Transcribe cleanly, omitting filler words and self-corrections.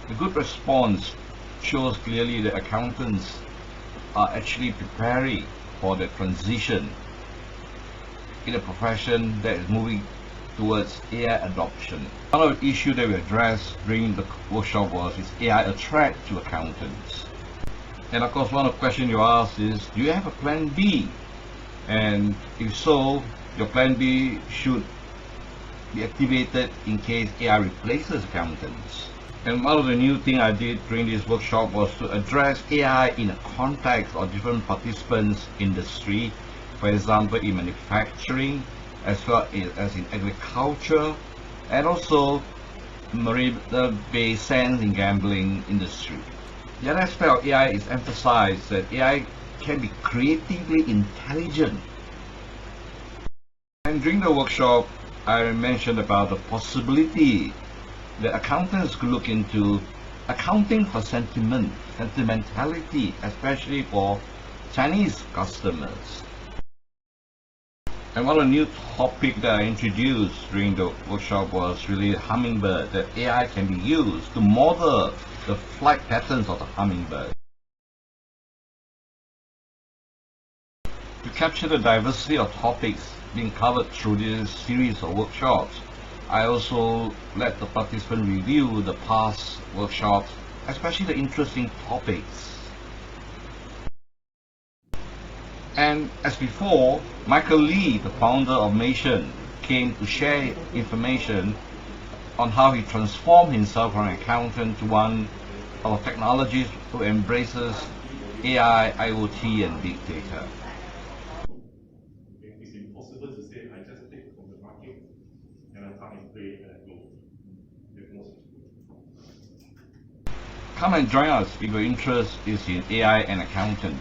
The good response shows clearly that accountants are actually preparing for the transition in a profession that is moving towards AI adoption. One of the issues that we addressed during the workshop was, is AI a threat to accountants? And of course, one of the questions you asked is, do you have a plan B? And if so, your plan B should be activated in case AI replaces accountants. And one of the new things I did during this workshop was to address AI in a context of different participants' industry, for example in manufacturing, as well as in agriculture, and also marina-based sands and gambling industry. The other aspect of AI is emphasized that AI can be creatively intelligent. And during the workshop, I mentioned about the possibility that accountants could look into accounting for sentimentality, especially for Chinese customers. And one of the new topics that I introduced during the workshop was really hummingbird, that AI can be used to model the flight patterns of the hummingbird. To capture the diversity of topics being covered through this series of workshops, I also let the participants review the past workshops, especially the interesting topics. And as before, Michael Lee, the founder of Mation, came to share information on how he transformed himself from an accountant to one of technologies who embraces AI, IoT, and big data. It's impossible to say I just take from the market and I come and play and go. There's no such thing. Come and join us if your interest is in AI and accounting.